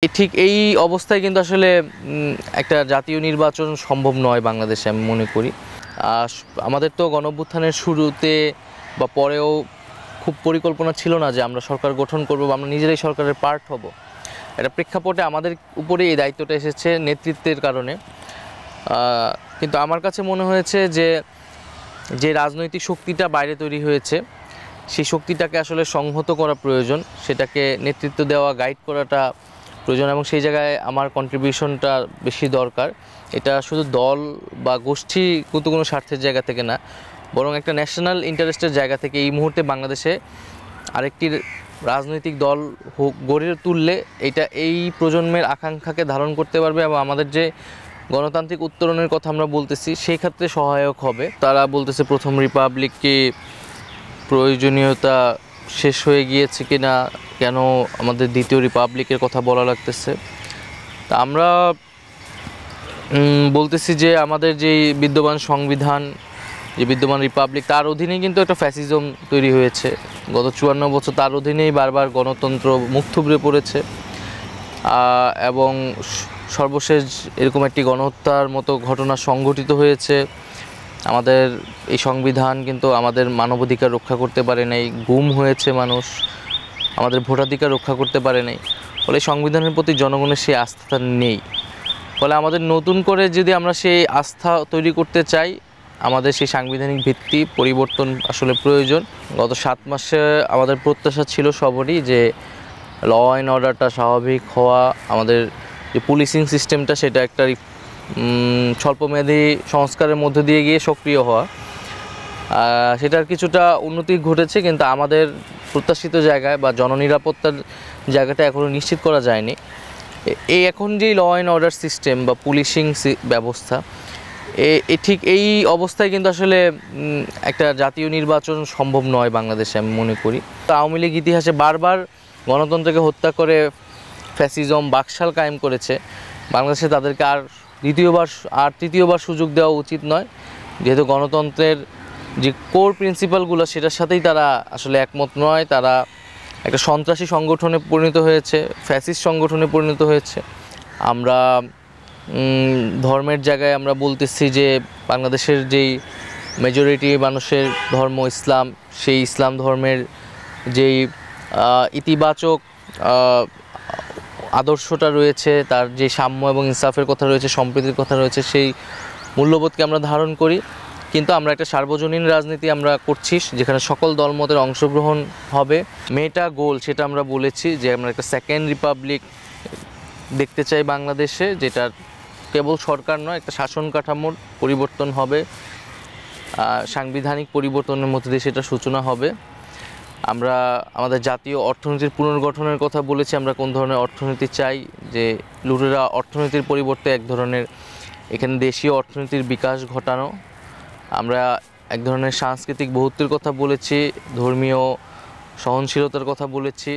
ঠিক এই অবস্থায় কিন্তু আসলে একটা জাতীয় নির্বাচন সম্ভব নয় বাংলাদেশে, আমি মনে করি। আমাদের তো গণঅভ্যুত্থানের শুরুতে বা পরেও খুব পরিকল্পনা ছিল না যে আমরা সরকার গঠন করব বা আমরা নিজেরাই সরকারের পার্ট হব। এটা প্রেক্ষাপটে আমাদের উপরে এই দায়িত্বটা এসেছে নেতৃত্বের কারণে। কিন্তু আমার কাছে মনে হয়েছে যে রাজনৈতিক শক্তিটা বাইরে তৈরি হয়েছে, সেই শক্তিটাকে আসলে সংহত করা প্রয়োজন, সেটাকে নেতৃত্ব দেওয়া, গাইড করাটা প্রয়োজন, এবং সেই জায়গায় আমার কন্ট্রিবিউশনটা বেশি দরকার। এটা শুধু দল বা গোষ্ঠী কোনো স্বার্থের জায়গা থেকে না, বরং একটা ন্যাশনাল ইন্টারেস্টের জায়গা থেকে এই মুহূর্তে বাংলাদেশে আরেকটি রাজনৈতিক দল গড়ে তুললে এটা এই প্রজন্মের আকাঙ্ক্ষাকে ধারণ করতে পারবে এবং আমাদের যে গণতান্ত্রিক উত্তরণের কথা আমরা বলতেছি সেই ক্ষেত্রে সহায়ক হবে। তারা বলতেছে প্রথম রিপাবলিককে প্রয়োজনীয়তা শেষ হয়ে গিয়েছে কিনা, কেন আমাদের দ্বিতীয় রিপাবলিকের কথা বলা লাগতেছে। তা আমরা বলতেছি যে আমাদের যে বিদ্যমান সংবিধান, যে বিদ্যমান রিপাবলিক, তার অধীনেই কিন্তু একটা ফ্যাসিজম তৈরি হয়েছে। গত 54 বছর তার অধীনেই বারবার গণতন্ত্র মুখ থুবড়ে পড়েছে, এবং সর্বশেষ এরকম একটি গণহত্যার মতো ঘটনা সংঘটিত হয়েছে। আমাদের এই সংবিধান কিন্তু আমাদের মানবাধিকার রক্ষা করতে পারে নাই, গুম হয়েছে মানুষ, আমাদের ভোটাধিকার রক্ষা করতে পারে নাই। ফলে সংবিধানের প্রতি জনগণের সেই আস্থা নেই। ফলে আমাদের নতুন করে যদি আমরা সেই আস্থা তৈরি করতে চাই, আমাদের সেই সাংবিধানিক ভিত্তি পরিবর্তন আসলে প্রয়োজন। গত 7 মাসে আমাদের প্রত্যাশা ছিল সবারই যে ল অ্যান্ড অর্ডারটা স্বাভাবিক হওয়া, আমাদের যে পুলিশিং সিস্টেমটা সেটা একটা স্বল্পমেয়াদী সংস্কারের মধ্য দিয়ে গিয়ে সক্রিয় হওয়া, সেটার কিছুটা উন্নতি ঘটেছে, কিন্তু আমাদের প্রত্যাশিত জায়গায় বা জননিরাপত্তার জায়গাটা এখনও নিশ্চিত করা যায়নি। এই এখন যে ল অ্যান্ড অর্ডার সিস্টেম বা পুলিশিং ব্যবস্থা, ঠিক এই অবস্থায় কিন্তু আসলে একটা জাতীয় নির্বাচন সম্ভব নয় বাংলাদেশে, আমি মনে করি। আওয়ামী লীগ ইতিহাসে বারবার গণতন্ত্রকে হত্যা করে ফ্যাসিজম বাকশাল কায়েম করেছে। বাংলাদেশে তাদেরকে তৃতীয়বার সুযোগ দেওয়া উচিত নয়, যেহেতু গণতন্ত্রের যে কোর প্রিন্সিপালগুলো সেটার সাথেই তারা আসলে একমত নয়। তারা একটা সন্ত্রাসী সংগঠনে পরিণত হয়েছে, ফ্যাসিস্ট সংগঠনে পরিণত হয়েছে। আমরা ধর্মের জায়গায় আমরা বলতেছি যে বাংলাদেশের যেই মেজরিটি মানুষের ধর্ম ইসলাম, সেই ইসলাম ধর্মের যেই ইতিবাচক আদর্শটা রয়েছে, তার যে সাম্য এবং ইনসাফের কথা রয়েছে, সম্প্রীতির কথা রয়েছে, সেই মূল্যবোধকে আমরা ধারণ করি। কিন্তু আমরা একটা সার্বজনীন রাজনীতি আমরা করছি, যেখানে সকল দলমতের অংশগ্রহণ হবে। মেটা গোল সেটা আমরা বলেছি যে আমরা একটা সেকেন্ড রিপাবলিক দেখতে চাই বাংলাদেশে, যেটা কেবল সরকার নয়, একটা শাসন কাঠামোর পরিবর্তন হবে, সাংবিধানিক পরিবর্তনের মধ্যে দিয়ে সেটা সূচনা হবে। আমরা আমাদের জাতীয় অর্থনীতির পুনর্গঠনের কথা বলেছি। আমরা কোন ধরনের অর্থনীতি চাই, যে লুটেরা অর্থনীতির পরিবর্তে এক ধরনের এখানে দেশীয় অর্থনীতির বিকাশ ঘটানো। আমরা এক ধরনের সাংস্কৃতিক বহুত্বের কথা বলেছি, ধর্মীয় সহনশীলতার কথা বলেছি।